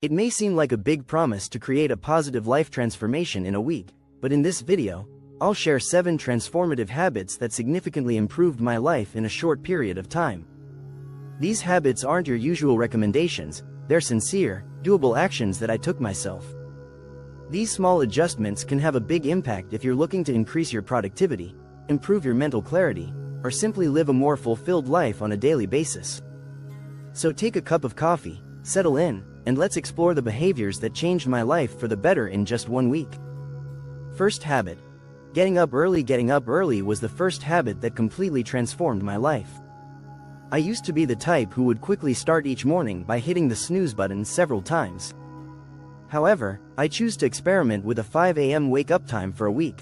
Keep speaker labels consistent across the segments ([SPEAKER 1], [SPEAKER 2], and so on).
[SPEAKER 1] It may seem like a big promise to create a positive life transformation in a week, but in this video, I'll share 7 transformative habits that significantly improved my life in a short period of time. These habits aren't your usual recommendations, they're sincere, doable actions that I took myself. These small adjustments can have a big impact if you're looking to increase your productivity, improve your mental clarity, or simply live a more fulfilled life on a daily basis. So take a cup of coffee, settle in, and let's explore the behaviors that changed my life for the better in just 1 week. First habit. Getting up early. Getting up early was the first habit that completely transformed my life. I used to be the type who would quickly start each morning by hitting the snooze button several times. However, I choose to experiment with a 5 a.m. wake-up time for a week.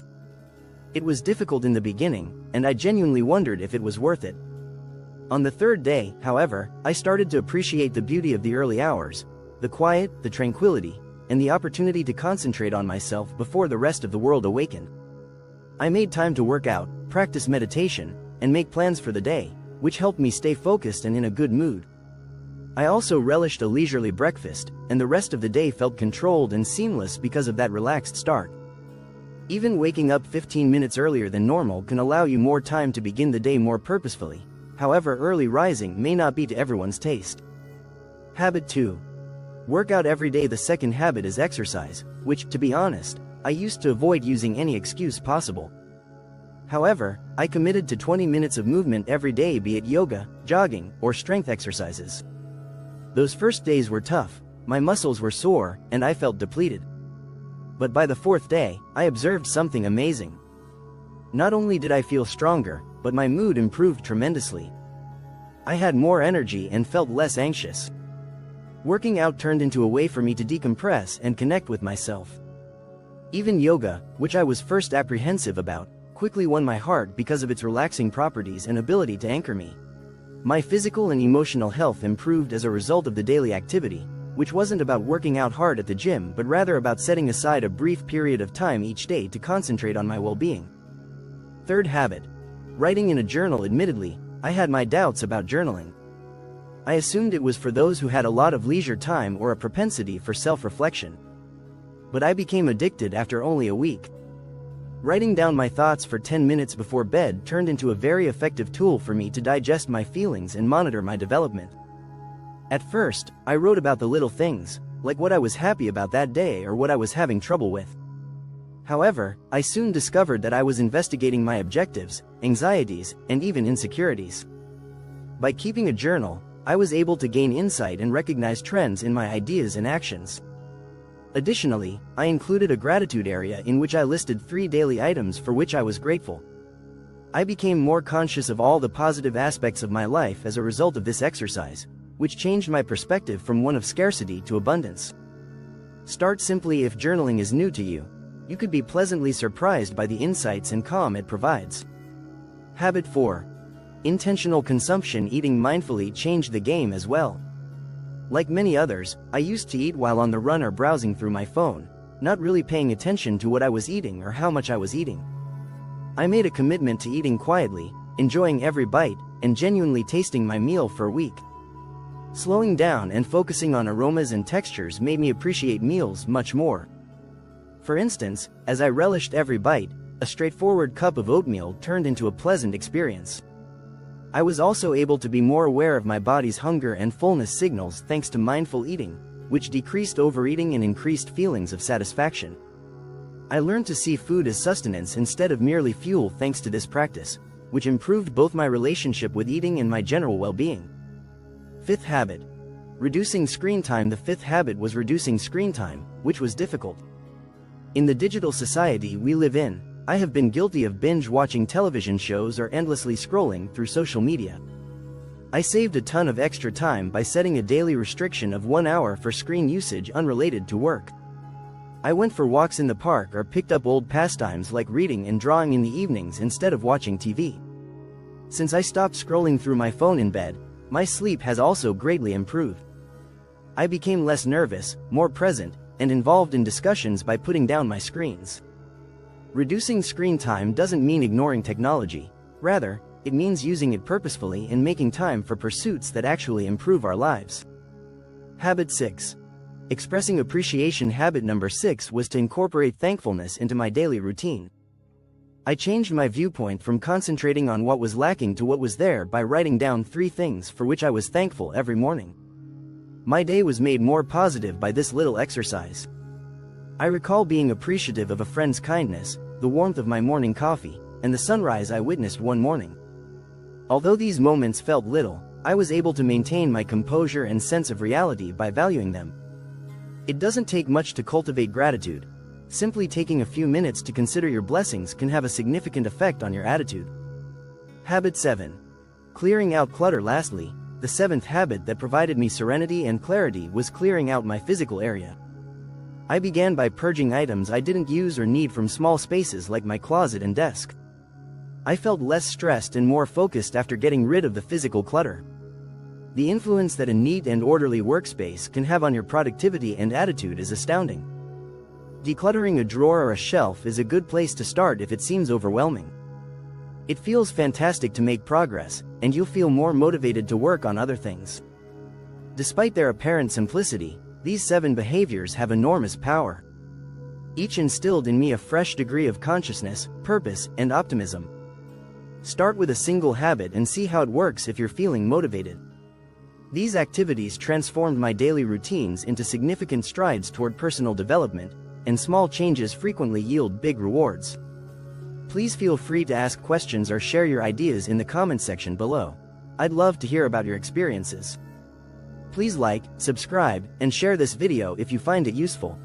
[SPEAKER 1] It was difficult in the beginning, and I genuinely wondered if it was worth it. On the 3rd day, however, I started to appreciate the beauty of the early hours, the quiet, the tranquility, and the opportunity to concentrate on myself before the rest of the world awakened. I made time to work out, practice meditation, and make plans for the day, which helped me stay focused and in a good mood. I also relished a leisurely breakfast, and the rest of the day felt controlled and seamless because of that relaxed start. Even waking up 15 minutes earlier than normal can allow you more time to begin the day more purposefully. However, early rising may not be to everyone's taste. Habit 2. Work out every day. The second habit is exercise, which, to be honest, I used to avoid using any excuse possible. However, I committed to 20 minutes of movement every day, be it yoga, jogging, or strength exercises. Those first days were tough, my muscles were sore, and I felt depleted. But by the 4th day, I observed something amazing. Not only did I feel stronger, but my mood improved tremendously. I had more energy and felt less anxious. Working out turned into a way for me to decompress and connect with myself. Even yoga, which I was first apprehensive about, quickly won my heart because of its relaxing properties and ability to anchor me. My physical and emotional health improved as a result of the daily activity, which wasn't about working out hard at the gym but rather about setting aside a brief period of time each day to concentrate on my well-being. Third habit. Writing in a journal. Admittedly, I had my doubts about journaling. I assumed it was for those who had a lot of leisure time or a propensity for self-reflection. But I became addicted after only a week. Writing down my thoughts for 10 minutes before bed turned into a very effective tool for me to digest my feelings and monitor my development. At first, I wrote about the little things, like what I was happy about that day or what I was having trouble with. However, I soon discovered that I was investigating my objectives, anxieties, and even insecurities. By keeping a journal, I was able to gain insight and recognize trends in my ideas and actions. Additionally, I included a gratitude area in which I listed 3 daily items for which I was grateful. I became more conscious of all the positive aspects of my life as a result of this exercise, which changed my perspective from one of scarcity to abundance. Start simply. If journaling is new to you, you could be pleasantly surprised by the insights and calm it provides. Habit 4. Intentional consumption. Eating mindfully changed the game as well. Like many others, I used to eat while on the run or browsing through my phone, not really paying attention to what I was eating or how much I was eating. I made a commitment to eating quietly, enjoying every bite, and genuinely tasting my meal for a week. Slowing down and focusing on aromas and textures made me appreciate meals much more. For instance, as I relished every bite, a straightforward cup of oatmeal turned into a pleasant experience. I was also able to be more aware of my body's hunger and fullness signals thanks to mindful eating, which decreased overeating and increased feelings of satisfaction. I learned to see food as sustenance instead of merely fuel thanks to this practice, which improved both my relationship with eating and my general well-being. Fifth habit. Reducing screen time. The 5th habit was reducing screen time, which was difficult. In the digital society we live in, I have been guilty of binge-watching television shows or endlessly scrolling through social media. I saved a ton of extra time by setting a daily restriction of 1 hour for screen usage unrelated to work. I went for walks in the park or picked up old pastimes like reading and drawing in the evenings instead of watching TV. Since I stopped scrolling through my phone in bed, my sleep has also greatly improved. I became less nervous, more present, and involved in discussions by putting down my screens. Reducing screen time doesn't mean ignoring technology. Rather, it means using it purposefully and making time for pursuits that actually improve our lives. Habit 6. Expressing appreciation habit number 6 was to incorporate thankfulness into my daily routine. I changed my viewpoint from concentrating on what was lacking to what was there by writing down 3 things for which I was thankful every morning. My day was made more positive by this little exercise. I recall being appreciative of a friend's kindness, the warmth of my morning coffee, and the sunrise I witnessed one morning. Although these moments felt little, I was able to maintain my composure and sense of reality by valuing them. It doesn't take much to cultivate gratitude. Simply taking a few minutes to consider your blessings can have a significant effect on your attitude. Habit 7. Clearing out clutter. Lastly, the 7th habit that provided me serenity and clarity was clearing out my physical area. I began by purging items I didn't use or need from small spaces like my closet and desk. I felt less stressed and more focused after getting rid of the physical clutter. The influence that a neat and orderly workspace can have on your productivity and attitude is astounding. Decluttering a drawer or a shelf is a good place to start if it seems overwhelming. It feels fantastic to make progress, and you'll feel more motivated to work on other things. Despite their apparent simplicity, these 7 behaviors have enormous power. Each instilled in me a fresh degree of consciousness, purpose, and optimism. Start with a single habit and see how it works if you're feeling motivated. These activities transformed my daily routines into significant strides toward personal development, and small changes frequently yield big rewards. Please feel free to ask questions or share your ideas in the comment section below. I'd love to hear about your experiences. Please like, subscribe, and share this video if you find it useful.